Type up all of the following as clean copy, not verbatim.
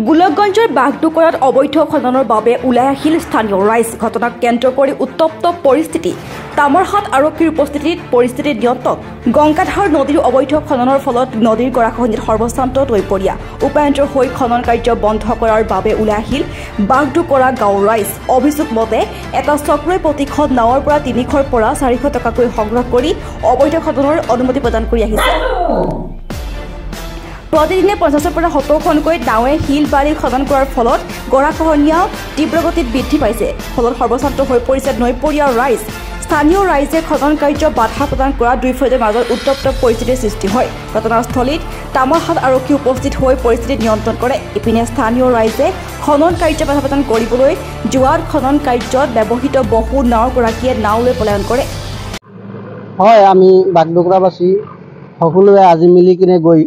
গোলকগঞ্জৰ বাগডোকৰাত অবৈধ খননৰ বাবে ওলাই আহিল স্থানীয় ৰাইজ। ঘটনাক কেন্দ্ৰ কৰি উত্তপ্ত পৰিস্থিতি। তামৰহাট আৰক্ষীৰ উপস্থিতিত পৰিস্থিতি নিয়ন্ত্ৰণ। গংগাধাৰ নদীৰ অবৈধ খননৰ ফলত নদীৰ গৰাখহনীয়াত সৰ্বশান্ত নৈপৰীয়া। উপায়ন্তৰ হৈ খনন কাৰ্য বন্ধ কৰাৰ বাবে ওলাই আহিল বাগডোকৰা গাঁৱৰ ৰাইজ। অভিযোগ মতে এটা চক্ৰই প্ৰতিখন নাৱৰ পৰা ৩০০ৰ পৰা ৪০০ টকাকৈ সংগ্ৰহ কৰি অবৈধ খননৰ অনুমতি প্ৰদান কৰি আহিছে। প্ৰতিদিনে ৫০ৰ পৰা ৭০খনকৈ নাৱে শিল বালি খনন কৰাৰ ফলত গৰাখহনীয়া তীব্ৰগতিত বৃদ্ধি পাইছে। ফলত সৰ্বশান্ত হৈ পৰিছে নৈপৰীয়া ৰাইজ। স্থানীয় ৰাইজে খনন কাৰ্য বাধা প্ৰদান কৰা দুয়োফালৰ মাজত উত্তপ্ত পৰিস্থিতিৰ সৃষ্টি হয়। ঘটনাস্থলীত তামৰহাট আৰক্ষী উপস্থিত হৈ পৰিস্থিতি নিয়ন্ত্ৰণ কৰে। ইপিনে স্থানীয় ৰাইজে খনন কাৰ্য বাধা প্ৰদান কৰিবলৈ যোৱাত খনন কাৰ্যত ব্যৱহৃত বহু নাওগৰাকীয়ে নাওলৈ পলায়ন কৰে। হয়, আমি বাগডোকৰাবাসী সকলোৱে আজি মিলি কিনে গৈ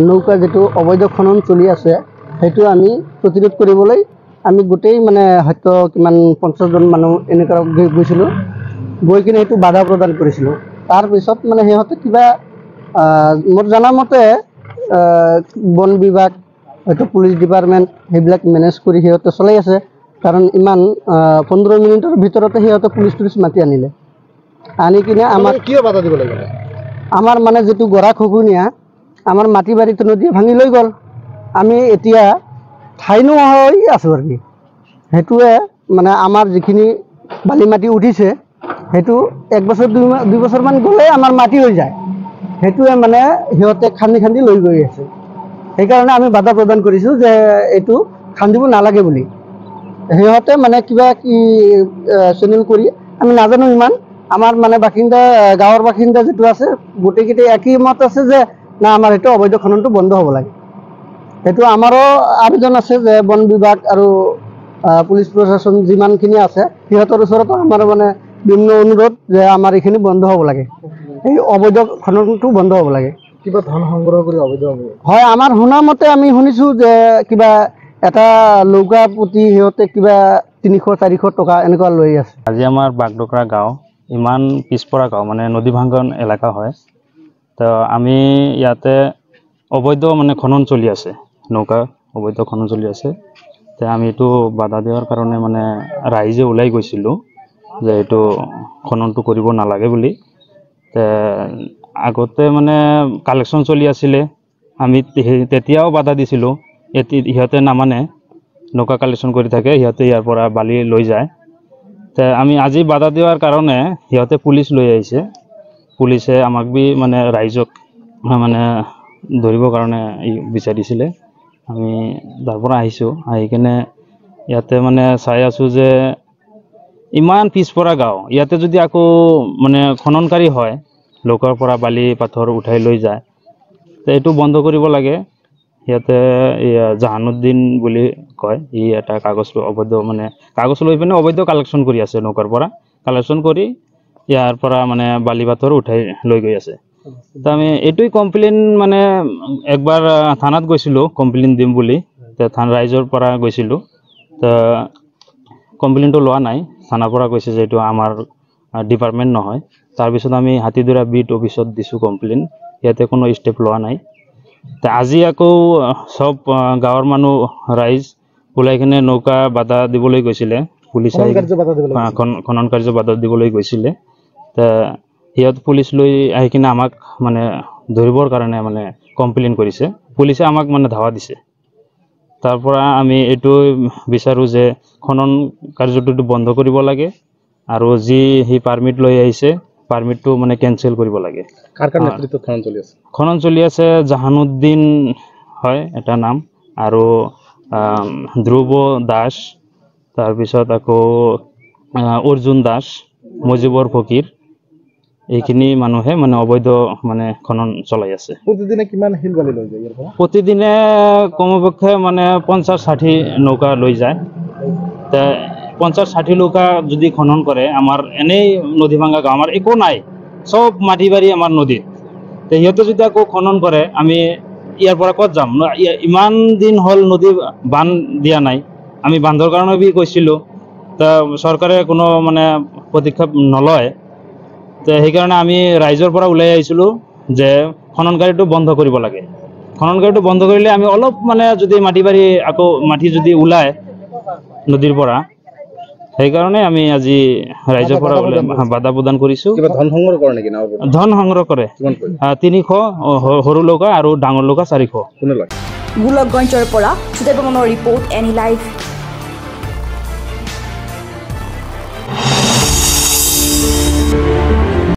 নৌকা যেটো অবৈধ খনন চলি আছে সেইটো আমি প্ৰতিৰোধ কৰিবলৈ আমি গোটেই হয়তো কিমান ৫০জন মানুহ এনেকুৱা গৈছিলোঁ, গৈ কিনে সেইটো বাধা প্ৰদান কৰিছিলোঁ। তাৰপিছত সিহঁতে কিবা মোৰ জনা মতে বন বিভাগ হয়তো পুলিচ ডিপাৰ্টমেণ্ট সেইবিলাক মেনেজ কৰি সিহঁতে চলাই আছে। কাৰণ ইমান ১৫ মিনিটৰ ভিতৰতে সিহঁতে পুলিচ মাতি আনিলে। আনি কিনে আমাক কিয় বাধা দিব লাগে? আমাৰ যিটো গৰাখহনীয়া আমাৰ মাটি বাৰীটো নদী ভাঙি লৈ গ'ল। আমি এতিয়া ঠাই নোহোৱা হৈ আছোঁ আৰু কি। সেইটোৱে আমাৰ যিখিনি বালি মাটি উঠিছে সেইটো ১ বছৰ ২ বছৰমান গ'লে আমাৰ মাটি হৈ যায়। সেইটোৱে সিহঁতে খান্দি খান্দি লৈ গৈ আছে। সেইকাৰণে আমি বাধা প্ৰদান কৰিছোঁ যে এইটো খান্দিব নালাগে বুলি। সিহঁতে কিবা কি চেনেল কৰি আমি নাজানো ইমান। আমাৰ বাসিন্দা গাঁৱৰ বাসিন্দা যিটো আছে গোটেইকেইটাই একই মত আছে যে না আমাৰ এইটো অবৈধ খননটো বন্ধ হ'ব লাগে। সেইটো আমাৰো আবেদন আছে যে বন বিভাগ আৰু পুলিচ প্ৰশাসন যিমানখিনি আছে সিহঁতৰ ওচৰতো আমাৰ বিভিন্ন অনুৰোধ যে আমাৰ এইখিনি বন্ধ হ'ব লাগে। এই অবৈধ খননটো বন্ধ হ'ব লাগে। কিবা ধন সংগ্ৰহ কৰি অবৈধ হ'ব? হয়, আমাৰ শুনা মতে আমি শুনিছোঁ যে কিবা এটা নৌকা প্ৰতি সিহঁতে কিবা ৩০০-৪০০ টকা এনেকুৱা লৈ আছে। আজি আমাৰ বাগডোকৰা গাঁও ইমান পিছপৰা গাঁও নদী ভাঙ্গন এলেকা হয়। তো আমি ইয়াতে অবৈধ খনন চলি আছে, নৌকা অবৈধ খনন চলি আছে। তো আমি এইটো বাধা দিয়াৰ কাৰণে ৰাইজে ওলাই গৈছিলোঁ যে এইটো খননটো কৰিব নালাগে বুলি। আগতে কালেকশ্যন চলি আছিলে, আমি তেতিয়াও বাধা দিছিলোঁ। সিহঁতে নামানে, নৌকা কালেকশ্যন কৰি থাকে, সিহঁতে ইয়াৰ পৰা বালি লৈ যায়। তো আমি আজি বাধা দিয়াৰ কাৰণে সিহঁতে পুলিচ লৈ আহিছে। পুলিচে আমাক ৰাইজক ধৰিবৰ কাৰণে বিচাৰিছিলে। আমি তাৰ পৰা আহিছোঁ, আহি কিনে ইয়াতে চাই আছোঁ যে ইমান পিছপৰা গাঁও, ইয়াতে যদি আকৌ খননকাৰী হয়, লোকৰ পৰা বালি পাথৰ উঠাই লৈ যায়, তো এইটো বন্ধ কৰিব লাগে। ইয়াতে জাহানুদ্দিন বুলি কয়, ই এটা কাগজ অবৈধ কাগজ লৈ পিনে অবৈধ কালেকশ্যন কৰি আছে। নৌকাৰ পৰা কালেকশ্যন কৰি ইয়াৰ পৰা বালি পাথৰ উঠাই লৈ গৈ আছে। তো আমি এইটোই কমপ্লেইন একবাৰ থানাত গৈছিলোঁ কমপ্লেইন দিম বুলি। ৰাইজৰ পৰা গৈছিলোঁ, তো কমপ্লেইনটো লোৱা নাই। থানাৰ পৰা কৈছে যে এইটো আমাৰ ডিপাৰ্টমেণ্ট নহয়। তাৰপিছত আমি হাতীদুৰা বিট অফিচত দিছোঁ কমপ্লেইন, ইয়াতে কোনো ষ্টেপ লোৱা নাই। তো আজি আকৌ চব গাঁৱৰ মানুহ ৰাইজ ওলাই কিনে নৌকা বাধা দিবলৈ গৈছিলে। পুলিচ খনন কাৰ্য বাধা দিবলৈ গৈছিলে। তো সিহঁত পুলিচ লৈ আহি কিনে আমাক ধৰিবৰ কাৰণে কমপ্লেইন কৰিছে। পুলিচে আমাক ধাৱা দিছে। তাৰ পৰা আমি এইটো বিচাৰোঁ যে খনন কাৰ্যটো বন্ধ কৰিব লাগে আৰু যি সি পাৰ্মিট লৈ আহিছে পাৰ্মিটটো কেনচেল কৰিব লাগে। কাৰ নেতৃত্বত খনন চলি আছে? খনন চলি আছে জাহানুদ্দিন হয় এটা নাম, আৰু ধ্ৰুৱ দাস, তাৰপিছত আকৌ অৰ্জুন দাস, মজিবৰ ফকীৰ, এইখিনি মানুহে অবৈধ খনন চলাই আছে। প্ৰতিদিনে কিমান শিল বালি লৈ যায় ইয়াৰ পৰা? প্ৰতিদিনে কমপক্ষে ৫০-৬০ নৌকা লৈ যায়। তে ৫০-৬০ নৌকা যদি খনন কৰে, আমাৰ এনেই নদী ভাঙ্গা গাঁও, আমাৰ একো নাই, চব মাটি বাৰী আমাৰ নদীত। তো সিহঁতে যদি আকৌ খনন কৰে, আমি ইয়াৰ পৰা ক'ত যাম? ইমান দিন হ'ল নদী বান্ধ দিয়া নাই। আমি বান্ধৰ কাৰণে কৈছিলোঁ, তো চৰকাৰে কোনো পদক্ষেপ নলয়। তো সেইকাৰণে আমি ৰাইজৰ পৰা ওলাই আহিছিলোঁ যে খননকাৰীটো বন্ধ কৰিব লাগে। খননকাৰীটো বন্ধ কৰিলে আমি অলপ মানে যদি মাটি বাৰী আকৌ মাটি যদি ওলায় নদীৰ পৰা সেইকাৰণে আমি আজি ৰাইজৰ পৰা বাধা প্ৰদান কৰিছোঁ। কিবা ধন সংগ্ৰহ কৰে নেকি নাওৰ পৰা? ধন সংগ্ৰহ কৰে কিমান কৰি? 300 সৰু লৌকা আৰু ডাঙৰ লৌকা 400। কোনে লয়? গোলকগঞ্জৰ পৰা সুদেৱ বৰ্মনৰ ৰিপৰ্ট এনি লাইভ।